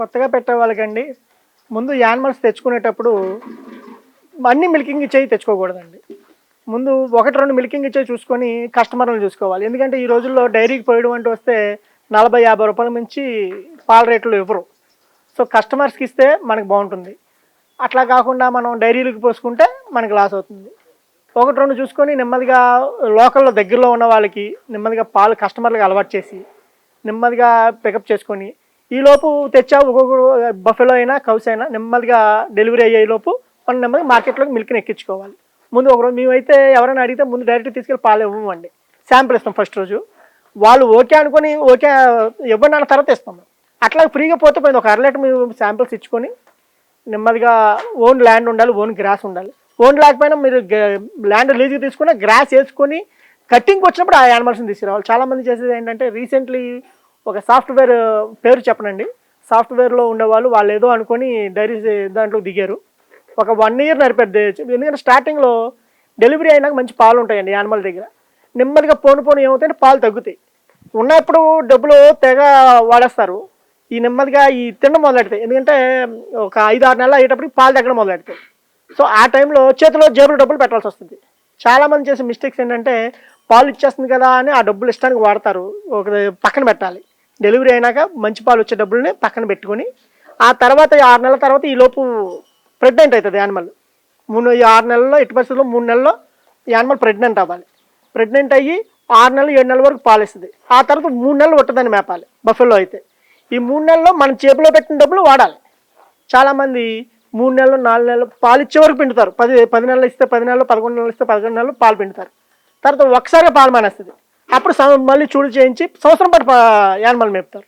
కొత్తగా పెట్టే వాళ్ళకండి ముందు యానిమల్స్ తెచ్చుకునేటప్పుడు అన్ని మిల్కింగ్ ఇచ్చేవి తెచ్చుకోకూడదండి. ముందు 1, 2 మిల్కింగ్ ఇచ్చేవి చూసుకొని కస్టమర్లను చూసుకోవాలి. ఎందుకంటే ఈ రోజుల్లో డైరీకి పోయడం అంటూ వస్తే 40-50 రూపాయల మించి పాల రేట్లు ఇవ్వరు. సో కస్టమర్స్కి ఇస్తే మనకు బాగుంటుంది. అట్లా కాకుండా మనం డైరీలకు పోసుకుంటే మనకి లాస్ అవుతుంది. 1, 2 చూసుకొని నెమ్మదిగా లోకల్లో దగ్గరలో ఉన్న వాళ్ళకి నెమ్మదిగా పాలు కస్టమర్లకు అలవాటు చేసి నెమ్మదిగా పికప్ చేసుకొని ఈలోపు తెచ్చా ఒక్కొక్క బఫెలో అయినా కౌస్ అయినా నెమ్మదిగా డెలివరీ అయ్యేలోపు మనం నెమ్మదిగా మార్కెట్లోకి మిల్క్ని ఎక్కించుకోవాలి. ముందు ఒకరోజు మేమైతే ఎవరైనా అడిగితే ముందు డైరెక్ట్ తీసుకెళ్ళి పాలు ఇవ్వమండి, శాంపిల్ ఇస్తాం ఫస్ట్ రోజు. వాళ్ళు ఓకే అనుకొని ఓకే ఇవ్వండి అన్న తర్వాత ఇస్తాము. అట్లా ఫ్రీగా పోతే పోయింది. ఒక 1/2 లీటర్ మేము శాంపిల్స్ ఇచ్చుకొని నెమ్మదిగా ఓన్ ల్యాండ్ ఉండాలి, ఓన్ గ్రాస్ ఉండాలి. ఓన్ లేకపోయినా మీరు ల్యాండ్ లీజుకి తీసుకుని గ్రాస్ వేసుకొని కట్టింగ్కి వచ్చినప్పుడు ఆ యానిమల్స్ని తీసుకురావాలి. చాలామంది చేసేది ఏంటంటే రీసెంట్లీ ఒక సాఫ్ట్వేర్ పేరు చెప్పనండి, సాఫ్ట్వేర్లో ఉండేవాళ్ళు వాళ్ళు ఏదో అనుకొని డైరీ దాంట్లో దిగారు. ఒక 1 ఇయర్ నడిపేది. ఎందుకంటే స్టార్టింగ్లో డెలివరీ అయినాక మంచి పాలు ఉంటాయండి యానిమల్ దగ్గర. నెమ్మదిగా పోను ఏమవుతాయంటే పాలు తగ్గుతాయి. ఉన్నప్పుడు డబ్బులు తెగ వాడేస్తారు. ఈ నెమ్మదిగా ఈ తినడం మొదలెడతాయి. ఎందుకంటే ఒక 5-6 నెలలు అయ్యేటప్పటికి పాలు తగ్గడం మొదలెడతాయి. సో ఆ టైంలో చేతిలో జేబులో డబ్బులు పెట్టాల్సి వస్తుంది. చాలామంది చేసే మిస్టేక్స్ ఏంటంటే పాలు ఇచ్చేస్తుంది కదా అని ఆ డబ్బులు ఇష్టానికి వాడతారు. ఒక పక్కన పెట్టాలి. డెలివరీ అయినాక మంచి పాలు వచ్చే డబ్బుల్ని పక్కన పెట్టుకొని ఆ తర్వాత 6 నెలల తర్వాత ఈలోపు ప్రెగ్నెంట్ అవుతుంది యానిమల్. 6 నెలల్లో ఎట్టి పరిస్థితుల్లో 3 నెలల్లో యానిమల్ ప్రెగ్నెంట్ అవ్వాలి. ప్రెగ్నెంట్ అయ్యి 6 నెలలు 7 నెలల వరకు పాలు ఇస్తుంది. ఆ తర్వాత 3 నెలలు ఒట్టదని మేపాలి బఫెల్లో అయితే. ఈ 3 నెలల్లో మనం చేతిలో పెట్టిన డబ్బులు వాడాలి. చాలామంది 3 నెలలు 4 నెలలు పాలు ఇచ్చే వరకు పిండుతారు. 10 నెలలు ఇస్తే 10 నెలలు, 11 నెలలు ఇస్తే 11 నెలలు పాలు పిండుతారు. తర్వాత ఒకసారిగా పాలు మానేస్తుంది. అప్పుడు మళ్ళీ చూడు చేయించి సంవత్సరం పాటు యానిమల్ మేపుతారు.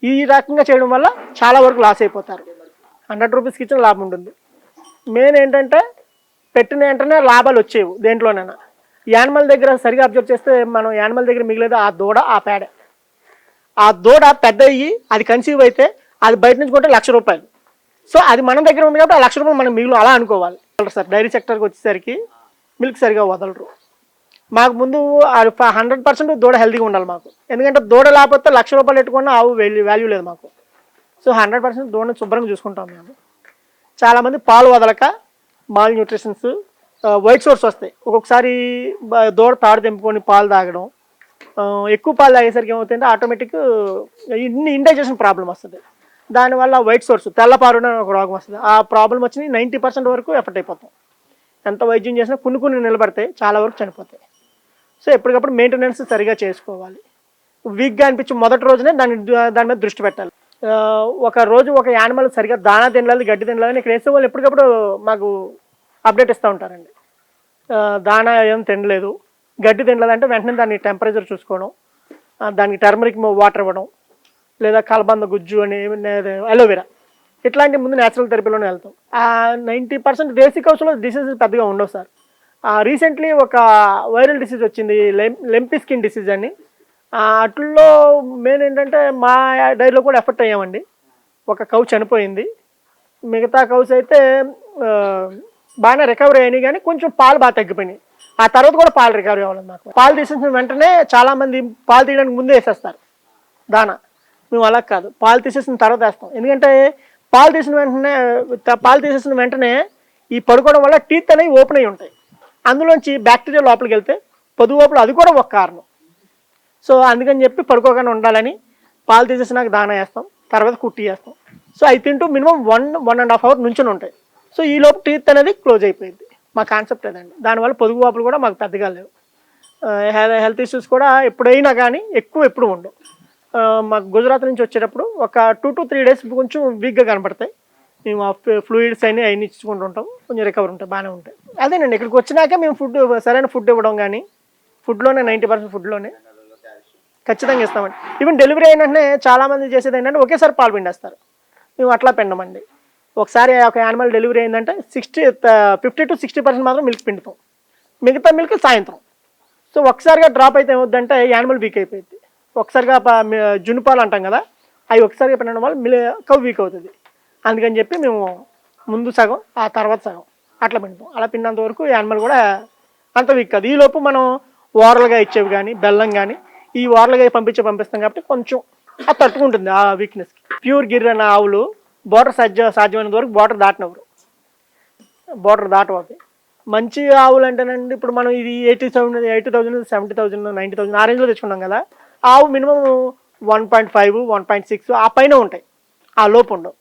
ఈ రకంగా చేయడం వల్ల చాలా వరకు లాస్ అయిపోతారు. 100 రూపీస్కి ఇచ్చిన లాభం ఉంటుంది. మెయిన్ ఏంటంటే పెట్టిన వెంటనే లాభాలు వచ్చేవి దేంట్లోనైనా. యానిమల్ దగ్గర సరిగా అబ్జర్వ్ చేస్తే మనం యానిమల్ దగ్గర మిగిలేదు ఆ దూడ, ఆ పేడ. ఆ దూడ పెద్ద అయ్యి అది కన్సీవ్ అయితే అది బయట నుంచి కొంటే 1,00,000 రూపాయలు. సో అది మన దగ్గర ఉంది కాబట్టి ఆ 1,00,000 రూపాయలు మనం మిగిలిన అలా అనుకోవాలి సార్. డైరీ సెక్టర్కి వచ్చేసరికి మిల్క్ సరిగా వదలరు. మాకు ముందు 100% దూడ హెల్తీగా ఉండాలి మాకు. ఎందుకంటే దూడ లేకపోతే 1,00,000 రూపాయలు పెట్టుకున్న ఆవు వాల్యూ లేదు మాకు. సో 100% దూడని శుభ్రంగా చూసుకుంటాం మేము. చాలామంది పాలు వదలక మాల్ న్యూట్రిషన్స్ వైట్ సోర్స్ వస్తాయి. ఒక్కొక్కసారి దూడ తాడు తెంపుకొని పాలు తాగడం, ఎక్కువ పాలు తాగేసరికి ఏమవుతుందంటే ఆటోమేటిక్ ఇండైజెషన్ ప్రాబ్లం వస్తుంది. దానివల్ల వైట్ సోర్స్ తెల్లపారు ఒక రోగం వస్తుంది. ఆ ప్రాబ్లం వచ్చి 90% వరకు ఎఫెక్ట్ అయిపోతాం. ఎంత వైద్యం చేసినా కొన్ని నిలబడతాయి, చాలా వరకు చనిపోతాయి. సో ఎప్పటికప్పుడు మెయింటెనెన్స్ సరిగా చేసుకోవాలి. వీక్గా అనిపించి మొదటి రోజునే దాని మీద దృష్టి పెట్టాలి. ఒక రోజు ఒక యానిమల్ సరిగా దానా తినలేదు, గడ్డి తినలేదు. ఇక్కడ వేసే వాళ్ళు ఎప్పటికప్పుడు మాకు అప్డేట్ ఇస్తూ ఉంటారండి. దానా ఏం తినలేదు, గడ్డి తినలేదు అంటే వెంటనే దాన్ని టెంపరేచర్ చూసుకోవడం, దానికి టర్మరిక్ వాటర్ ఇవ్వడం, లేదా కలబంద గుజ్జు అని అలోవెరా ఇట్లాంటి ముందు న్యాచురల్ థెరపీలోనే వెళ్తాం. 90% బేసిక్ హౌస్లో డిసీజెస్ పెద్దగా ఉండవు సార్. రీసెంట్లీ ఒక వైరల్ డిసీజ్ వచ్చింది, లెంపీ స్కిన్ డిసీజ్ అని. అట్లలో మెయిన్ ఏంటంటే మా డైరీలో కూడా ఎఫెక్ట్ అయ్యామండి. ఒక కౌ చనిపోయింది. మిగతా కౌస్ అయితే బాగానే రికవరీ అయినాయి, కానీ కొంచెం పాలు బాగా తగ్గిపోయినాయి. ఆ తర్వాత కూడా పాలు రికవరీ అవ్వాలి. మాకు పాలు తీసిన వెంటనే చాలామంది పాలు తీయడానికి ముందే వేసేస్తారు దానా. మేము అలా కాదు, పాలు తీసేసిన తర్వాత వేస్తాం. ఎందుకంటే పాలు తీసేసిన వెంటనే ఈ పడుకోవడం వల్ల టీత్ అనేవి ఓపెన్ అయ్యి ఉంటాయి. అందులోంచి బ్యాక్టీరియా లోపలికి వెళ్తే పొదుగోపులు అది కూడా ఒక కారణం. సో అందుకని చెప్పి పడుకోగానే ఉండాలని పాలు తీసేసినాక దానా వేస్తాం, తర్వాత కుట్టి వేస్తాం. సో అవి తింటూ మినిమం 1-1.5 అవర్ నుంచుని ఉంటాయి. సో ఈ లోపు టీత్ అనేది క్లోజ్ అయిపోయింది. మా కాన్సెప్ట్ అదండి. దానివల్ల పొదుగు వాపులు కూడా మాకు పెద్దగా లేవు. హెల్త్ ఇష్యూస్ కూడా ఎప్పుడైనా కానీ ఎప్పుడు ఉండవు. మాకు గుజరాత్ నుంచి వచ్చేటప్పుడు ఒక 2 to 3 days కొంచెం వీక్గా కనపడతాయి. మేము ఫ్లూయిడ్స్ అవన్నీ ఇచ్చుకుంటూ ఉంటాం, కొంచెం రికవర్ ఉంటాయి, బాగానే ఉంటాయి. అదేనండి, ఇక్కడికి వచ్చినాక మేము సరైన ఫుడ్ ఇవ్వడం కానీ, ఫుడ్లోనే 90% ఫుడ్లోనే ఖచ్చితంగా ఇస్తామండి. ఈవెన్ డెలివరీ అయినట్టే చాలామంది చేసేది ఏంటంటే ఒకేసారి పాలు పిండేస్తారు. మేము అట్లా పిండమండి. ఒకసారి ఒక యానిమల్ డెలివరీ అయిందంటే 50 to 60% మాత్రం మిల్క్ పిండుతాం, మిగతా మిల్క్ సాయంత్రం. సో ఒకసారిగా డ్రాప్ అయితే ఏమవుద్దంటే యానిమల్ వీక్ అయిపోయింది. ఒకసారిగా జున్నుపాలు అంటాం కదా, అవి ఒకసారిగా పిండడం వల్ల కవ్ వీక్ అవుతుంది. అందుకని చెప్పి మేము ముందు సగం ఆ తర్వాత సగం అట్లా పిండుతాం. అలా పిండినంత వరకు యానిమల్ కూడా అంత వీక్ కాదు. ఈలోపు మనం ఓరల్గా ఇచ్చేవి కానీ బెల్లం కానీ ఈ ఓరల్గా పంపిస్తాం కాబట్టి కొంచెం అది తట్టుకుంటుంది ఆ వీక్నెస్కి. ప్యూర్ గిర్ అన్న ఆవులు బోర్డర్ సాధ్యమైనంత వరకు బోర్డర్ దాటవు. మంచి ఆవులు అంటేనండి ఇప్పుడు మనం ఇది 80,000 70,000 90,000 ఆ రేంజ్లో తెచ్చుకున్నాం కదా. ఆవు మినిమం 1.5 1.6 ఆ పైన ఉంటాయి, ఆ లోపు ఉండవు.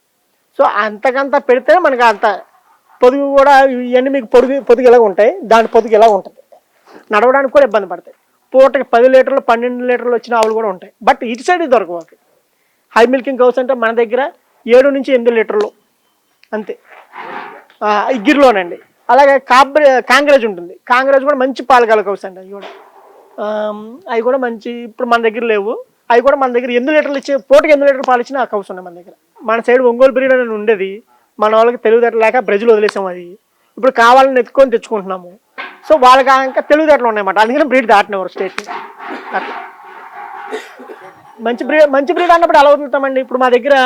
సో అంతకంత పెడితే మనకి అంత పొదుగు కూడా ఇవన్నీ మీకు పొదుగు ఎలా ఉంటాయి, దాని పొదుగు ఎలా ఉంటుంది, నడవడానికి కూడా ఇబ్బంది పడతాయి. పూటకి 10 లీటర్లు 12 లీటర్లు వచ్చిన ఆవులు కూడా ఉంటాయి. బట్ ఇటు సైడ్ దొరకవు అవి. హై మిల్కింగ్ కౌస్ అంటే మన దగ్గర 7 నుంచి 8 లీటర్లు అంతే గిర్లోనండి. అలాగే కాంగ్రేజ్ ఉంటుంది. కాంగ్రేజ్ కూడా మంచి పాలకాల కౌస్ అండి. అవి కూడా మంచి ఇప్పుడు మన దగ్గర లేవు. అవి కూడా మన దగ్గర 8 లీటర్లు ఇచ్చే పూటకి 8 లీటర్లు పాలు ఇచ్చిన ఆ కౌస్ ఉన్నాయి మన దగ్గర. మన సైడ్ ఒంగోలు బ్రీడ్ అని ఉండేది, మన వాళ్ళకి తెలివితేటలు లేక బ్రెజిల్ వదిలేసాము. అది ఇప్పుడు కావాలని ఎత్తుకొని తెచ్చుకుంటున్నాము. సో వాళ్ళకి ఇంకా తెలివితేటలు ఉన్నాయన్నమాట, అందుకని బ్రీడ్ దాటినవారు స్టేట్. అట్లా మంచి బ్రీడ్ అన్నప్పుడు అలా వదులుతామండి. ఇప్పుడు మా దగ్గర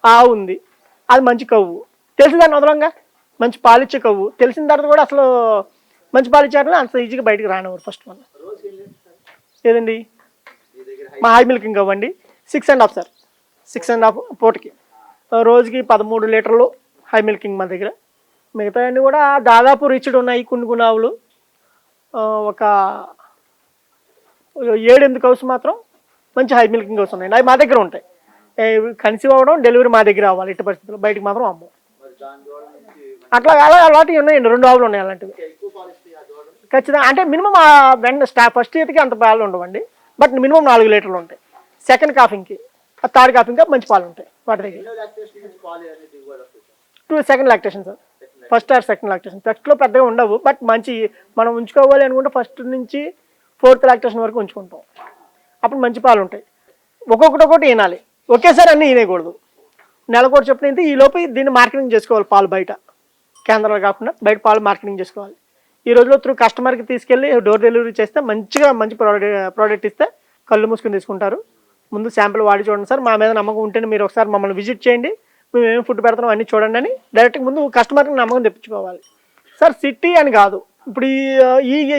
ఆవు ఉంది, అది మంచి కవ్వు, తెలిసి దాన్ని వదలంగా. మంచి పాలిచ్చే కవ్వు తెలిసిన తర్వాత కూడా అసలు మంచి పాలిచ్చారు అంత ఈజీగా బయటకు రానివ్వరు. ఫస్ట్ వన్ ఏదండి మా హై మిల్కింగ్ కవ్వు అండి, 6.5 సార్, 6.5 పూటకి. రోజుకి 13 లీటర్లు హై మిల్కింగ్ మా దగ్గర. మిగతా అన్నీ కూడా దాదాపు రీచ్డ్ ఉన్నాయి. కొన్ని ఆవులు ఒక 7-8 కౌస్ మాత్రం మంచి హై మిల్కింగ్ కౌస్ ఉన్నాయండి. అవి మా దగ్గర ఉంటాయి. కన్సీవ్ అవ్వడం డెలివరీ మా దగ్గర అవ్వాలి. ఎట్టి పరిస్థితుల్లో బయటకు మాత్రం అమ్మం. అట్లా అలాంటివి ఉన్నాయండి, 2 ఆవులు ఉన్నాయి అలాంటివి ఖచ్చితంగా. అంటే మినిమం ఫస్ట్ ఈతకి అంత పాలు ఉండవండి, బట్ మినిమం 4 లీటర్లు ఉంటాయి. సెకండ్ కాఫింగ్కి థర్డ్ కాఫింగ్కి మంచి పాలు ఉంటాయి వాటి దగ్గర. 2 second lactation sir, first or second lactation. ఫస్ట్లో పెద్దగా ఉండవు, బట్ మంచి మనం ఉంచుకోవాలి అనుకుంటే ఫస్ట్ నుంచి 4th లాక్టేషన్ వరకు ఉంచుకుంటాం. అప్పుడు మంచి పాలు ఉంటాయి. ఒక్కొక్కటి ఈనాలి, ఒకేసారి అన్నీ ఈనేయకూడదు. నెలకోటి చెప్పిన ఈ లోపు దీన్ని మార్కెటింగ్ చేసుకోవాలి. పాలు బయట కేంద్రాలు కాకుండా బయట పాలు మార్కెటింగ్ చేసుకోవాలి. ఈ రోజులో త్రూ కస్టమర్కి తీసుకెళ్ళి డోర్ డెలివరీ చేస్తే మంచి ప్రోడక్ట్ ఇస్తే కళ్ళు మూసుకొని తీసుకుంటారు. ముందు శాంపిల్ వాడి చూడండి సార్, మా మీద నమ్మకం ఉంటేనే మీరు ఒకసారి మమ్మల్ని విజిట్ చేయండి, మేము ఏం ఫుడ్ పెడతాం అన్నీ చూడండి అని డైరెక్ట్గా ముందు కస్టమర్కి నమ్మకం తెప్పించుకోవాలి సార్. సిటీ అని కాదు, ఇప్పుడు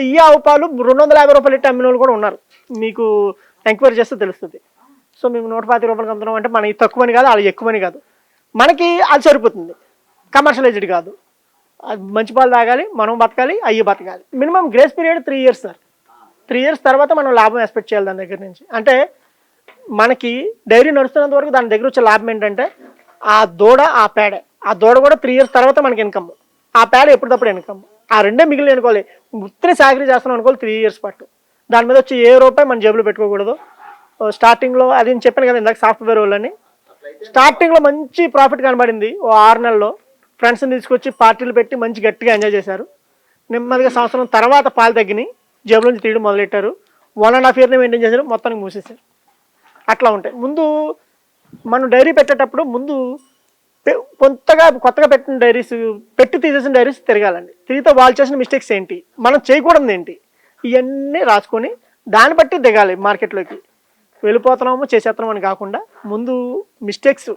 ఈ ఆవు పాలు 250 రూపాయలు ఇట్టి అమ్మిన వాళ్ళు కూడా ఉన్నారు. మీకు ఎంక్వైరీ చేస్తే తెలుస్తుంది. సో మేము 120 రూపాయలకి అమ్ముతున్నాం అంటే మనకి తక్కువని కాదు, అలా ఎక్కువని కాదు, మనకి అది సరిపోతుంది. కమర్షియలైజ్డ్ కాదు, అది మంచి పాలు తాగాలి, మనం బతకాలి, అయ్యి బతకాలి. Minimum grace period 3 years sir. 3 years తర్వాత మనం లాభం ఎక్స్పెక్ట్ చేయాలి దాని దగ్గర నుంచి. అంటే మనకి డైరీ నడుస్తున్నంత వరకు దాని దగ్గర వచ్చే లాభం ఏంటంటే ఆ దూడ ఆ పేడ. ఆ దూడ కూడా 3 years తర్వాత మనకి ఇన్కమ్, ఆ పేడ ఎప్పటికప్పుడు ఇన్కమ్. ఆ రెండే మిగిలిన అనుకోవాలి. ఉత్తిని సాగరీ చేస్తున్నాం అనుకోవాలి 3 years పట్టు. దాని మీద వచ్చి ఏ రూపాయి మన జేబులో పెట్టుకోకూడదు. స్టార్టింగ్లో అది నేను చెప్పాను కదా ఇందాక సాఫ్ట్వేర్ వాళ్ళని, స్టార్టింగ్లో మంచి ప్రాఫిట్ కనబడింది. 6 నెలల్లో ఫ్రెండ్స్ని తీసుకొచ్చి పార్టీలు పెట్టి మంచి గట్టిగా ఎంజాయ్ చేశారు. నెమ్మదిగా సంవత్సరం తర్వాత పాలు తగ్గినాయి, జేబులో నుంచి తీయడం మొదలెట్టారు. 1.5 year మెయింటైన్ చేశారు, మొత్తానికి మూసేశారు. అట్లా ఉంటాయి. ముందు మనం డైరీ పెట్టేటప్పుడు ముందు కొత్తగా పెట్టిన డైరీస్ తీసేసిన డైరీస్ తిరగాలండి. తిరిగితే వాళ్ళు చేసిన మిస్టేక్స్ ఏంటి, మనం చేయకూడదు ఏంటి, ఇవన్నీ రాసుకొని దాన్ని బట్టి దిగాలి మార్కెట్లోకి. వెళ్ళిపోతున్నాము చేసేస్తున్నాం అని కాకుండా ముందు మిస్టేక్స్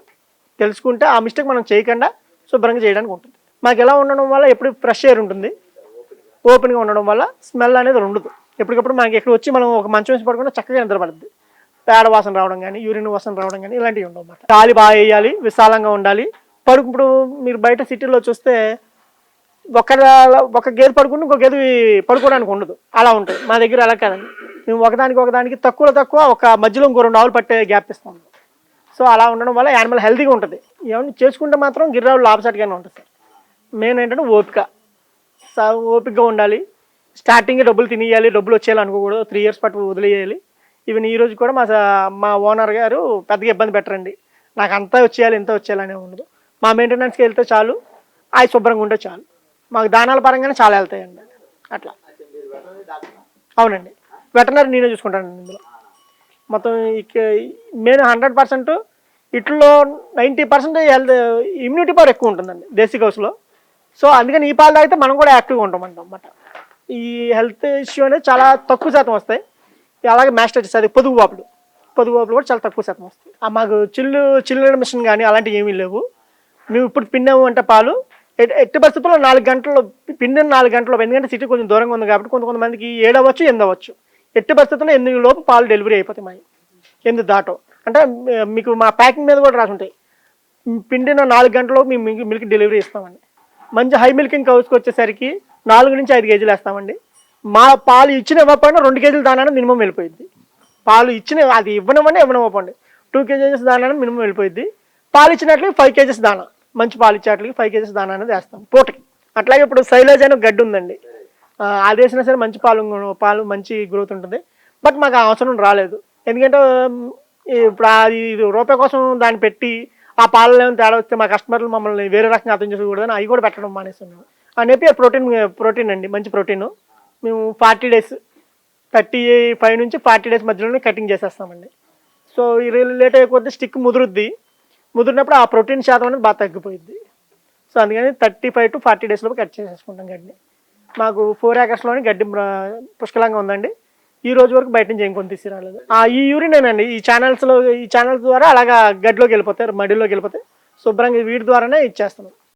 తెలుసుకుంటే ఆ మిస్టేక్ మనం చేయకుండా శుభ్రంగా చేయడానికి ఉంటుంది. మాకు ఎలా ఉండడం వల్ల ఎప్పుడు ఫ్రెష్ ఎయిర్ ఉంటుంది, ఓపెన్గా ఉండడం వల్ల స్మెల్ అనేది ఉండదు. ఎప్పటికప్పుడు మనకి ఎక్కడ వచ్చి మనం ఒక మంచం వేసి పడకుండా చక్కగా నిద్రపడుతుంది. పేడ వాసన రావడం కానీ యూరిన్ వాసన రావడం కానీ ఇలాంటివి ఉండవు అన్నమాట. గాలి బాగా వేయాలి, విశాలంగా ఉండాలి. ఇప్పుడు మీరు బయట సిటీలో చూస్తే ఒక గేదె పడుకుంటే ఇంకో గేదె పడుకోవడానికి ఉండదు, అలా ఉంటుంది. మా దగ్గర అలా కాదండి, మేము ఒకదానికి తక్కువ ఒక మధ్యలో ఇంకో 2 ఆవులు పట్టే గ్యాప్ ఇస్తాం. సో అలా ఉండడం వల్ల యానిమల్ హెల్తీగా ఉంటుంది. ఏమన్నా చేసుకుంటే మాత్రం గిర్రావులు లాభసాటిగానే ఉంటుంది సార్. మెయిన్ ఏంటంటే ఓపికగా ఉండాలి. స్టార్టింగ్ డబ్బులు తినేయాలి, డబ్బులు వచ్చేయాలి అనుకోకూడదు. 3 years పట్టు వదిలేయాలి. ఈవెన్ ఈ రోజు కూడా మా ఓనర్ గారు పెద్దగా ఇబ్బంది పెట్టరండి. నాకు అంతా వచ్చేయాలి ఇంత వచ్చేయాలి అనే ఉండదు. మా మెయింటెనెన్స్కి వెళ్తే చాలు, అవి శుభ్రంగా ఉంటే చాలు. మాకు దానాల పరంగానే చాలా వెళ్తాయండి అట్లా. అవునండి, వెటనరీ నేనే చూసుకుంటానండి. ఇందులో మొత్తం నేను 100% ఇట్లో 90% హెల్త్ ఇమ్యూనిటీ పవర్ ఎక్కువ ఉంటుందండి దేశీ గౌస్లో. సో అందుకని ఈ పాలు తాగితే మనం కూడా యాక్టివ్గా ఉంటామంట అన్నమాట. ఈ హెల్త్ ఇష్యూ అనేది చాలా తక్కువ శాతం వస్తాయి. అలాగే మ్యాస్టైటిస్, అది పొదుగు వాపులు కూడా చాలా తక్కువ శాతం వస్తాయి. మాకు చిల్లు మిషన్ కానీ అలాంటివి ఏమీ లేవు. మేము ఇప్పుడు పిండాము అంటే పాలు ఎట్టి పరిస్థితుల్లో 4 గంటల్లో పిండిన 4 గంటల్లో, ఎందుకంటే సిటీ కొంచెం దూరంగా ఉంది కాబట్టి కొంతమందికి 7 అవ్వచ్చు 8 అవ్వచ్చు. ఎట్టి పరిస్థితుల్లో 8 లోపు పాలు డెలివరీ అయిపోతాయి. మా 8 దాటో అంటే మీకు మా ప్యాకింగ్ మీద కూడా రాసి ఉంటాయి. పిండిన 4 గంటల్లో మేము మిల్క్ డెలివరీ ఇస్తామండి. మంచి హై మిల్కింగ్ కౌస్కి వచ్చేసరికి 4 నుంచి 5 కేజీలు వేస్తామండి. మా పాలు ఇవ్వకపోయినా 2 కేజీలు దానాన్ని మినిమం వెళ్ళిపోయింది. పాలు అది ఇవ్వనివ్వండి 2 కేజెస్ దానాన్ని మినిమం వెళ్ళిపోయింది. పాలు ఇచ్చినట్లు 5 కేజెస్ దానా, మంచి పాలు ఇచ్చేట్లకి 5 కేజెస్ దానా అనేది వేస్తాం పూటకి. అట్లాగే ఇప్పుడు సైలేజ్ అని గడ్డి ఉందండి, అది వేసినా సరే మంచి పాలు మంచి గ్రోత్ ఉంటుంది. బట్ మాకు ఆ అవసరం రాలేదు. ఎందుకంటే ఇప్పుడు అది రూపాయి కోసం దాన్ని పెట్టి ఆ పాలలో ఏమైనా తేడా వస్తే మా కస్టమర్లు మమ్మల్ని వేరే రకంగా అర్థం చేసుకోకూడదని అవి కూడా పెట్టడం మానేస్తున్నాం. ఆ నేపియర్ ప్రోటీన్ అండి, మంచి ప్రోటీన్. మేము 40 డేస్ 35 నుంచి 40 డేస్ మధ్యలోనే కటింగ్ చేసేస్తామండి. సో ఈ లేట్ అయిపోతే స్టిక్ ముదిరినప్పుడు ఆ ప్రోటీన్ శాతం అనేది బాగా తగ్గిపోయింది. సో అందుకని 35 to 40 డేస్ లోపు కట్ చేసేసుకుంటాం గడ్డి. మాకు 4 acres గడ్డి పుష్కలంగా ఉందండి. ఈ రోజు వరకు బయట నుంచి ఏం కొని తీసుకురాలేదు. ఈ యూరినేనండి ఈ ఛానల్స్ ద్వారా అలాగా గడ్డిలోకి వెళ్ళిపోతాయి, మడిలోకి వెళ్ళిపోతాయి. శుభ్రంగా వీటి ద్వారానే ఇచ్చేస్తున్నాం.